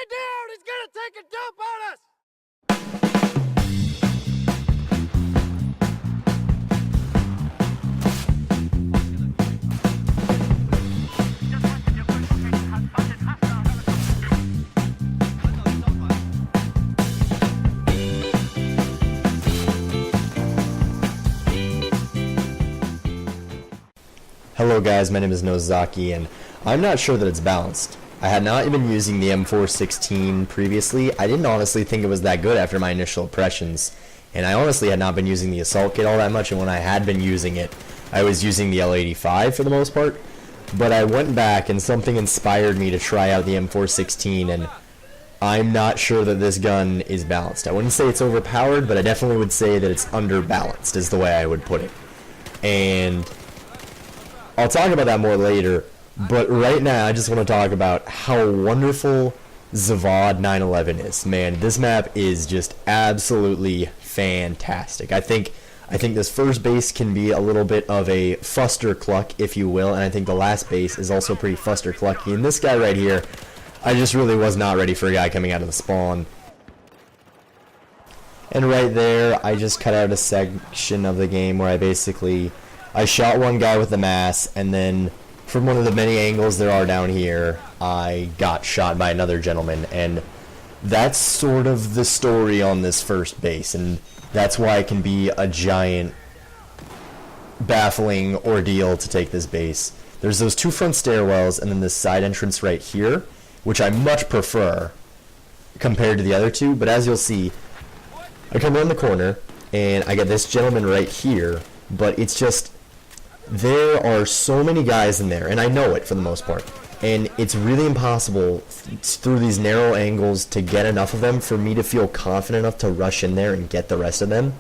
it down! He's gonna take a dump on us! Hello guys, my name is Nozaki, and I'm not sure that it's balanced. I had not been using the M416 previously. I didn't honestly think it was that good after my initial impressions, and I honestly had not been using the assault kit all that much, and when I had been using it, I was using the L85 for the most part. But I went back and something inspired me to try out the M416, and I'm not sure that this gun is balanced. I wouldn't say it's overpowered, but I definitely would say that it's underbalanced is the way I would put it. And I'll talk about that more later, but right now I just want to talk about how wonderful Zavad 911 is. Man, this map is just absolutely fantastic. I think this first base can be a little bit of a fuster cluck, if you will, and I think the last base is also pretty fuster clucky. And this guy right here, I just really was not ready for a guy coming out of the spawn. And right there, I just cut out a section of the game where I shot one guy with the mass, and then from one of the many angles there are down here, I got shot by another gentleman, and that's sort of the story on this first base, and that's why it can be a giant, baffling ordeal to take this base. There's those two front stairwells, and then this side entrance right here, which I much prefer compared to the other two, but as you'll see, I come around the corner, and I get this gentleman right here, but it's just, there are so many guys in there, and I know it for the most part, and it's really impossible through these narrow angles to get enough of them for me to feel confident enough to rush in there and get the rest of them.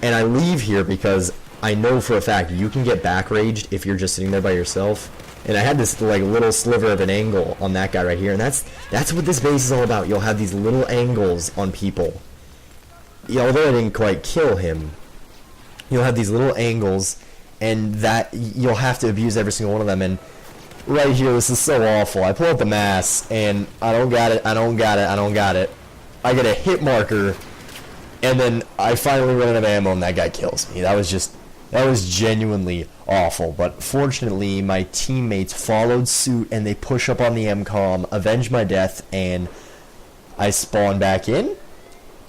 And I leave here because I know for a fact you can get back raged if you're just sitting there by yourself, and I had this like little sliver of an angle on that guy right here, and that's what this base is all about. You'll have these little angles on people. Yeah, although I didn't quite kill him, you'll have these little angles, and that you'll have to abuse every single one of them. And right here, this is so awful. I pull out the mass, and I don't got it. I get a hit marker, and then I finally run out of ammo, and that guy kills me. That was genuinely awful. But fortunately, my teammates followed suit, and they push up on the MCOM, avenge my death, and I spawn back in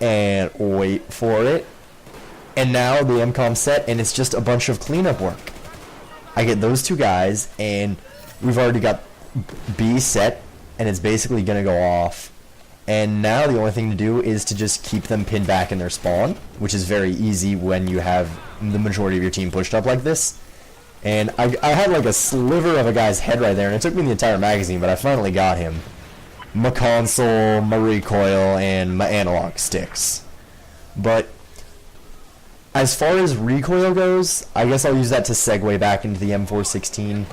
and wait for it. And now the MCOM's set, and it's just a bunch of cleanup work. I get those two guys, and we've already got B set, and it's basically going to go off. And now the only thing to do is to just keep them pinned back in their spawn, which is very easy when you have the majority of your team pushed up like this. And I had like a sliver of a guy's head right there, and it took me the entire magazine, but I finally got him. My console, my recoil, and my analog sticks. But as far as recoil goes, I guess I'll use that to segue back into the M416.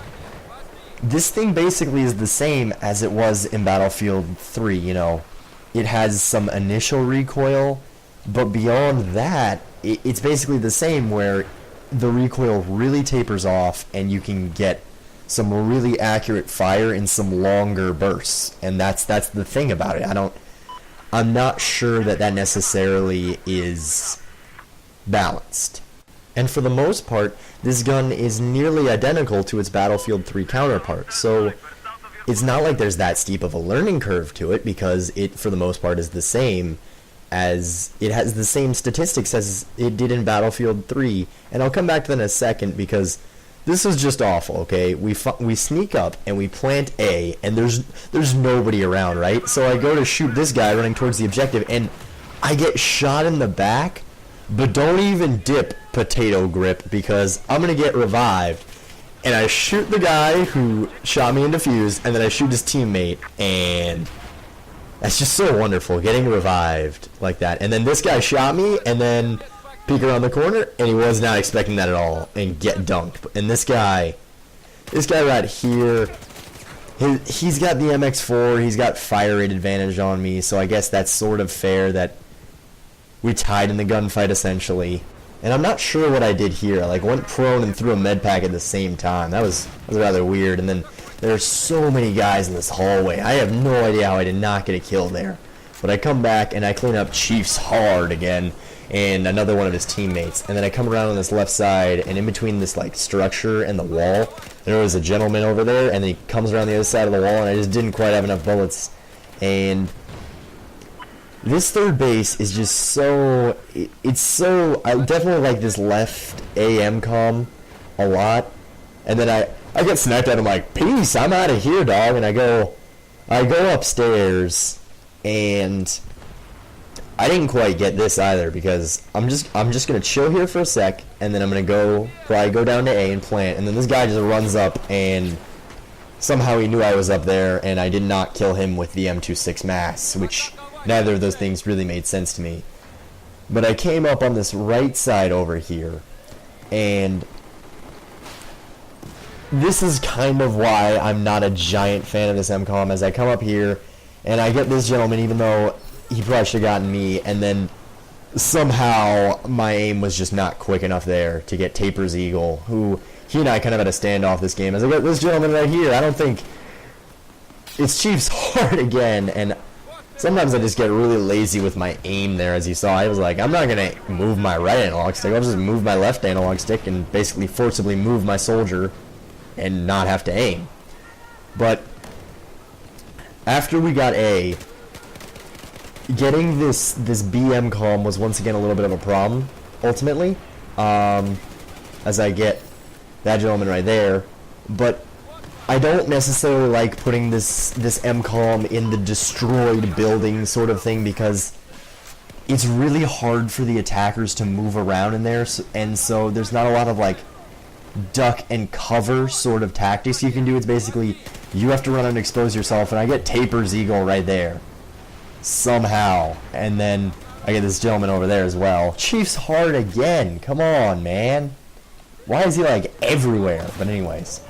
This thing basically is the same as it was in Battlefield 3, you know. It has some initial recoil, but beyond that, it's basically the same where the recoil really tapers off and you can get some really accurate fire in some longer bursts. And that's the thing about it. I'm not sure that necessarily is balanced. And for the most part, this gun is nearly identical to its Battlefield 3 counterpart, so it's not like there's that steep of a learning curve to it, because it, for the most part, is the same as, it has the same statistics as it did in Battlefield 3, and I'll come back to that in a second, because this was just awful, okay? We sneak up, and we plant A, and there's nobody around, right? So I go to shoot this guy running towards the objective, and I get shot in the back. But don't even dip, potato grip, because I'm going to get revived. And I shoot the guy who shot me in defuse, and then I shoot his teammate, and that's just so wonderful, getting revived like that. And then this guy shot me, and then peek around the corner, and he was not expecting that at all, and get dunked. And this guy right here, he's got the MX4, he's got fire rate advantage on me, so I guess that's sort of fair that we tied in the gunfight essentially. And I'm not sure what I did here. I like went prone and threw a med pack at the same time. That was rather weird. And then There are so many guys in this hallway. I have no idea how I did not get a kill there. But I come back and I clean up Chief's hard again and another one of his teammates. And then I come around on this left side, and in between this like structure and the wall, there was a gentleman over there, and he comes around the other side of the wall, and I just didn't quite have enough bullets. And this third base is just so... It's so... I definitely like this left AM comm a lot. And then I get sniped at. I'm like, peace, I'm out of here, dog. And I go upstairs, and I didn't quite get this either, because I'm just gonna chill here for a sec, and then I'm gonna probably go down to A and plant, and then this guy just runs up, and somehow he knew I was up there, and I did not kill him with the M416 mass, which neither of those things really made sense to me. But I came up on this right side over here, and this is kind of why I'm not a giant fan of this MCOM, as I come up here, and I get this gentleman, even though he probably should have gotten me, and then somehow my aim was just not quick enough there to get Taper's Eagle, who he and I kind of had a standoff this game. As I got this gentleman right here, I don't think... It's Chief's hard again, and sometimes I just get really lazy with my aim there, as you saw. I was like, I'm not going to move my right analog stick, I'll just move my left analog stick and basically forcibly move my soldier and not have to aim. But after we got A, getting this BM calm was once again a little bit of a problem, ultimately, as I get that gentleman right there. But I don't necessarily like putting this MCOM in the destroyed building sort of thing, because it's really hard for the attackers to move around in there, and so there's not a lot of like duck and cover sort of tactics you can do. It's basically you have to run and expose yourself, and I get Taper's Eagle right there somehow, and then I get this gentleman over there as well. Chief's hard again. Come on, man. Why is he like everywhere? But anyways,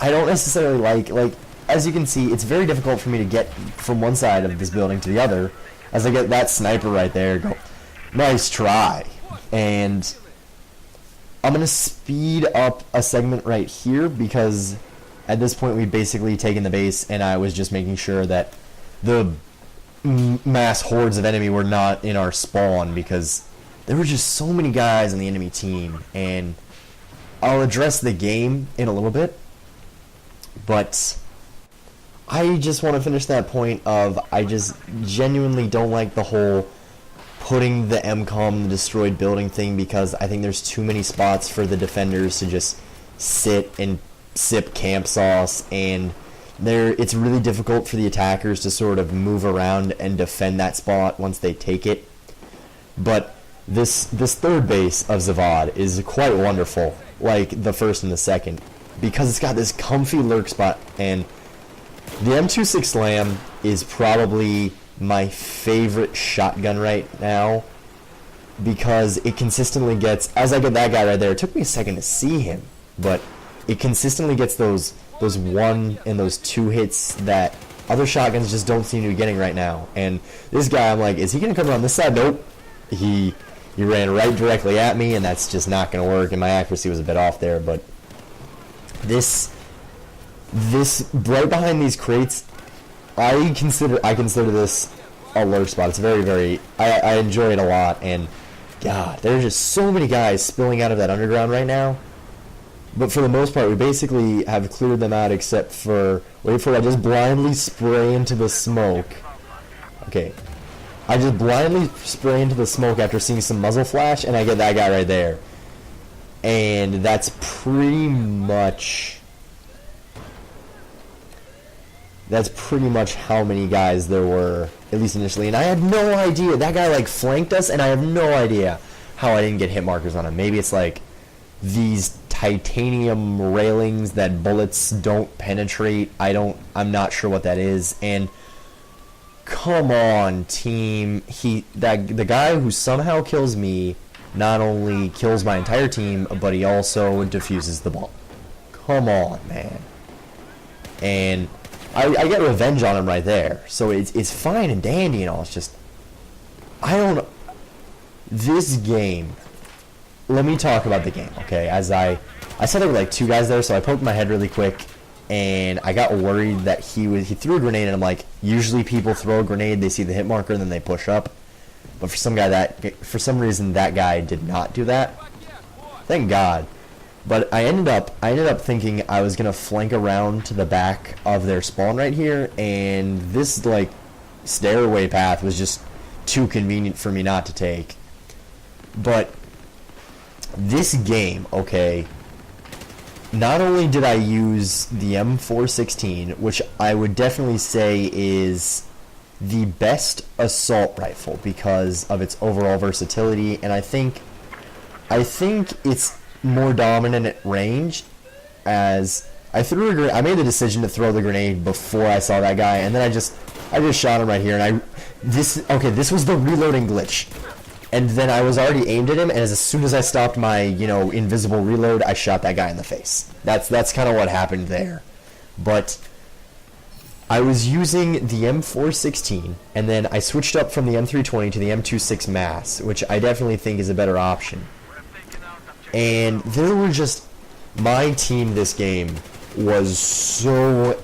I don't necessarily like as you can see, it's very difficult for me to get from one side of this building to the other, as I get that sniper right there. Go, nice try. And I'm going to speed up a segment right here, because at this point we've basically taken the base, and I was just making sure that the mass hordes of enemy were not in our spawn, because there were just so many guys on the enemy team. And I'll address the game in a little bit, but I just want to finish that point of I just genuinely don't like the whole putting the MCOM in the destroyed building thing, because I think there's too many spots for the defenders to just sit and sip camp sauce, and it's really difficult for the attackers to sort of move around and defend that spot once they take it. But this third base of Zavad is quite wonderful, like the first and the second, because it's got this comfy lurk spot, and the M416 Slam is probably my favorite shotgun right now, because it consistently gets, as I get that guy right there, it took me a second to see him, but it consistently gets those one and those two hits that other shotguns just don't seem to be getting right now. And this guy, I'm like, is he going to come around this side? Nope. He ran right directly at me, and that's just not going to work, and my accuracy was a bit off there. But this right behind these crates, I consider this a lurk spot. It's very, very... I enjoy it a lot, and God, there's just so many guys spilling out of that underground right now. But for the most part, we basically have cleared them out, except for... Wait for it, I just blindly spray into the smoke. Okay. I just blindly spray into the smoke after seeing some muzzle flash, and I get that guy right there. And that's pretty much... That's pretty much how many guys there were, at least initially. And I had no idea. That guy, like, flanked us, and I have no idea how I didn't get hit markers on him. Maybe it's, like, these titanium railings that bullets don't penetrate. I'm not sure what that is. And come on, team. The guy who somehow kills me not only kills my entire team, but he also defuses the bomb. Come on, man. And I get revenge on him right there. So it's fine and dandy and all. It's just, I don't... This game... Let me talk about the game, okay? As I saw there were like two guys there, so I poked my head really quick, and I got worried that he threw a grenade, and I'm like, usually people throw a grenade, they see the hit marker, and then they push up. But for some reason that guy did not do that. Thank God. But I ended up thinking I was gonna flank around to the back of their spawn right here, and this like stairway path was just too convenient for me not to take. But this game, okay, not only did I use the M416, which I would definitely say is the best assault rifle because of its overall versatility, and I think it's more dominant at range, as I made the decision to throw the grenade before I saw that guy, and then I just shot him right here, and this was the reloading glitch. And then I was already aimed at him, and as soon as I stopped my, invisible reload, I shot that guy in the face. That's kind of what happened there. But I was using the M416, and then I switched up from the M320 to the M26 Mass, which I definitely think is a better option. And there were just... my team this game was so...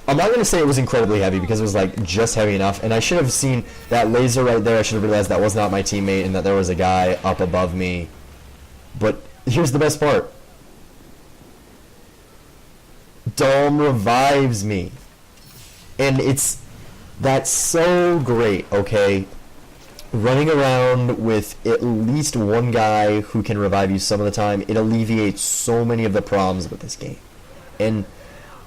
I'm not going to say it was incredibly heavy, because it was like just heavy enough, and I should have seen that laser right there. I should have realized that was not my teammate and that there was a guy up above me. But here's the best part. Dom revives me. And that's so great, okay? Running around with at least one guy who can revive you some of the time, it alleviates so many of the problems with this game. And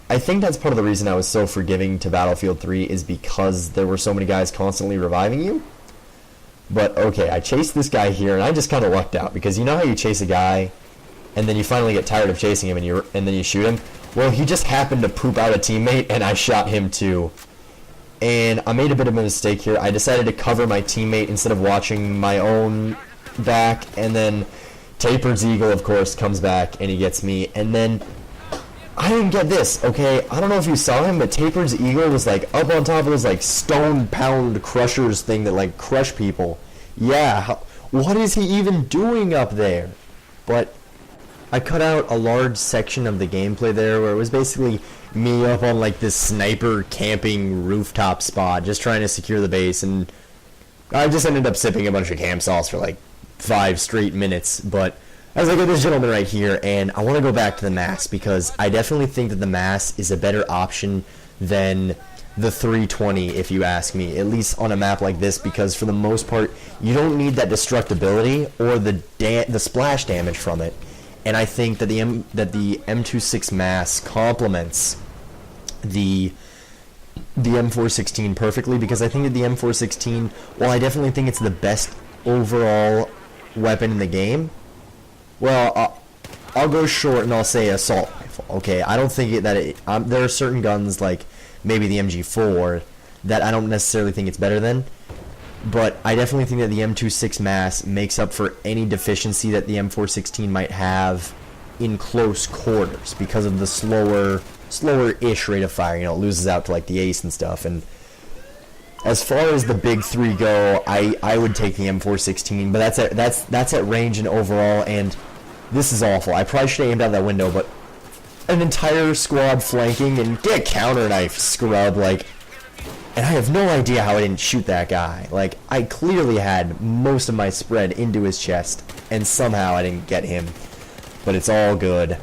I think that's part of the reason I was so forgiving to Battlefield 3 is because there were so many guys constantly reviving you. But okay, I chased this guy here, and I just kind of lucked out, because you know how you chase a guy and then you finally get tired of chasing him and then you shoot him? Well, he just happened to poop out a teammate, and I shot him too. And I made a bit of a mistake here. I decided to cover my teammate instead of watching my own back, and then Tapered's Eagle, of course, comes back and he gets me, and then I didn't get this, okay? I don't know if you saw him, but Tapered's Eagle was like up on top of this like stone pound crushers thing that like crush people. Yeah, what is he even doing up there? But I cut out a large section of the gameplay there where it was basically me up on like this sniper camping rooftop spot just trying to secure the base, and I just ended up sipping a bunch of cam sauce for like 5 straight minutes. But as I get this gentleman right here, and I want to go back to the Mass, because I definitely think that the Mass is a better option than the 320, if you ask me, at least on a map like this, because for the most part, you don't need that destructibility or the splash damage from it. And I think that the M26 Mass complements the M416 perfectly, because I think that the M416, while I definitely think it's the best overall weapon in the game, well, I'll go short and I'll say assault rifle. Okay, I don't think there are certain guns like maybe the MG4 that I don't necessarily think it's better than, but I definitely think that the M26 Mass makes up for any deficiency that the M416 might have in close quarters because of the slower-ish rate of fire. It loses out to like the Ace and stuff. And as far as the big three go, I would take the M416, but that's at range and overall. And this is awful. I probably should have aimed out that window, but an entire squad flanking and get counter knife scrub, like, and I have no idea how I didn't shoot that guy. Like, I clearly had most of my spread into his chest, and somehow I didn't get him. But it's all good.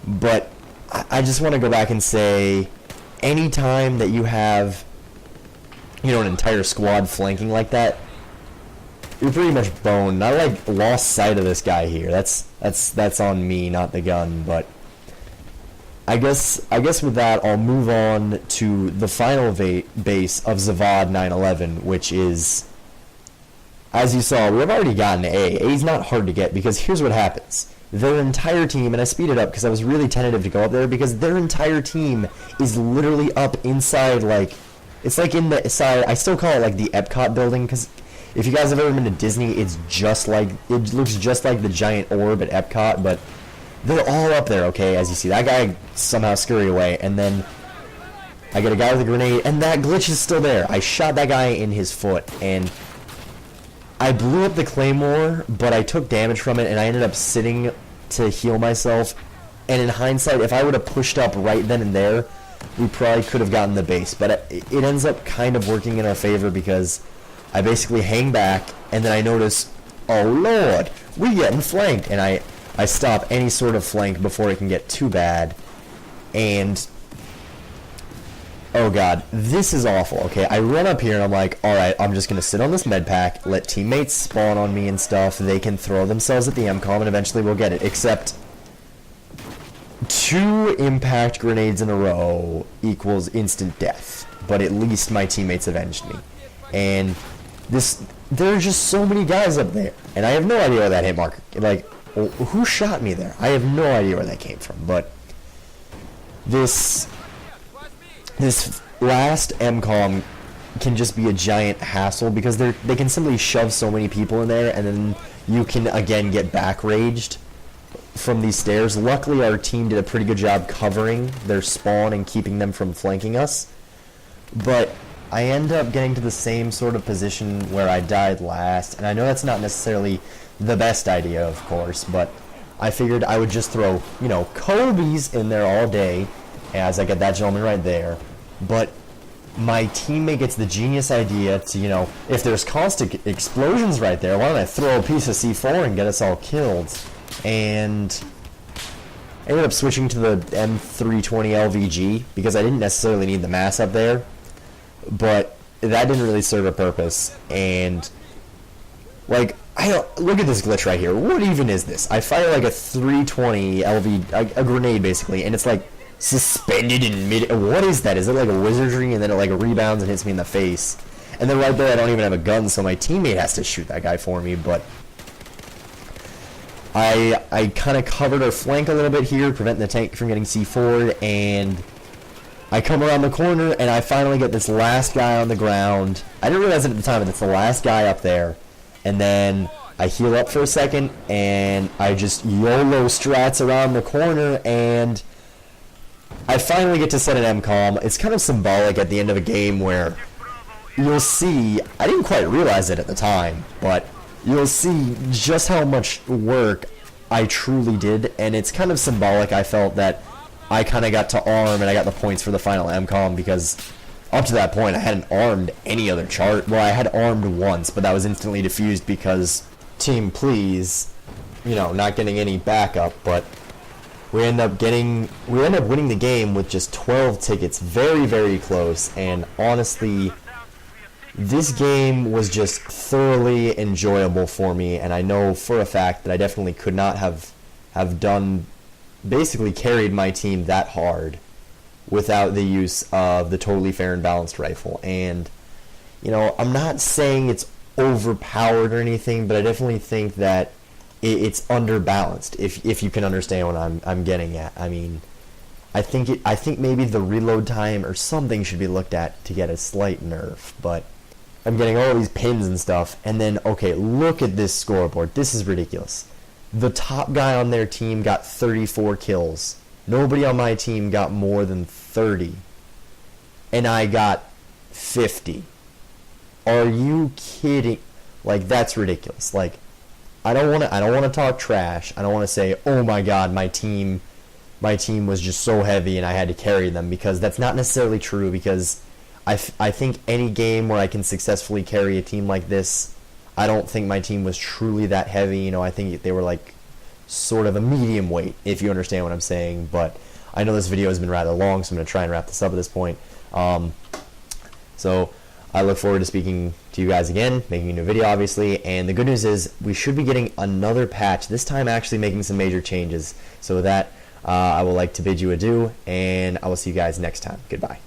But I just want to go back and say, anytime that you have, an entire squad flanking like that, you're pretty much boned. I like lost sight of this guy here. That's on me, not the gun. But I guess with that, I'll move on to the final base of Zavad 911, which is, as you saw, we've already gotten A. A's not hard to get, because here's what happens. Their entire team, and I speeded up because I was really tentative to go up there, because their entire team is literally up inside, like, it's like in the side, I still call it like the Epcot building, because if you guys have ever been to Disney, it looks just like the giant orb at Epcot, but they're all up there, okay, as you see. That guy somehow scurried away, and then I get a guy with a grenade, and that glitch is still there. I shot that guy in his foot, and I blew up the Claymore, but I took damage from it, and I ended up sitting to heal myself, And in hindsight, if I would have pushed up right then and there, we probably could have gotten the base. But it ends up kind of working in our favor because I basically hang back, and then I notice, oh lord, we getting flanked. And I stop any sort of flank before it can get too bad. And oh god, this is awful. Okay, I run up here and I'm like, alright, I'm just gonna sit on this med pack, let teammates spawn on me and stuff. They can throw themselves at the MCOM and eventually we'll get it. Except 2 impact grenades in a row equals instant death. But at least my teammates avenged me. And there are just so many guys up there. And I have no idea where that hit marker, like, who shot me there? I have no idea where that came from. But this last MCOM can just be a giant hassle because they can simply shove so many people in there, and then you can again get back raged from these stairs. Luckily our team did a pretty good job covering their spawn and keeping them from flanking us, but I end up getting to the same sort of position where I died last, and I know that's not necessarily the best idea, of course, but I figured I would just throw, you know, Kobe's in there all day as I get that gentleman right there. But my teammate gets the genius idea to, you know, if there's constant explosions right there, why don't I throw a piece of C4 and get us all killed? And I ended up switching to the M416 LVG because I didn't necessarily need the mass up there, but that didn't really serve a purpose. And like, look at this glitch right here. What even is this? I fire like a 320 LV, a grenade basically, and it's like suspended in mid. What is that? Is it like a wizardry, and then it like rebounds and hits me in the face? And then right there I don't even have a gun, so my teammate has to shoot that guy for me. But I kind of covered our flank a little bit here, preventing the tank from getting C4'd, and I come around the corner and I finally get this last guy on the ground. I didn't realize it at the time, but it's the last guy up there. And then I heal up for a second and I just YOLO strats around the corner, and I finally get to set an MCOM. It's kind of symbolic at the end of a game where you'll see, I didn't quite realize it at the time, but you'll see just how much work I truly did, and it's kind of symbolic. I felt that I kind of got to arm and I got the points for the final MCOM because up to that point I hadn't armed any other chart. Well, I had armed once, but that was instantly defused because team please, you know, not getting any backup. But we end up winning the game with just 12 tickets, very, very close. And honestly, this game was just thoroughly enjoyable for me, and I know for a fact that I definitely could not have done, basically carried my team that hard without the use of the totally fair and balanced rifle. And, you know, I'm not saying it's overpowered or anything, but I definitely think that it's underbalanced, if you can understand what I'm getting at. I mean, I think maybe the reload time or something should be looked at to get a slight nerf, but I'm getting all these pins and stuff. And then, okay, look at this scoreboard. This is ridiculous. The top guy on their team got 34 kills. Nobody on my team got more than 30. And I got 50. Are you kidding? Like, that's ridiculous. Like, I don't want to talk trash. I don't want to say, "Oh my god, my team was just so heavy and I had to carry them," because that's not necessarily true. Because I think any game where I can successfully carry a team like this, I don't think my team was truly that heavy. You know, I think they were like sort of a medium weight, if you understand what I'm saying. But I know this video has been rather long, so I'm going to try and wrap this up at this point. So I look forward to speaking to you guys again, making a new video, obviously. And the good news is we should be getting another patch, this time actually making some major changes. So with that, I would like to bid you adieu, and I will see you guys next time. Goodbye.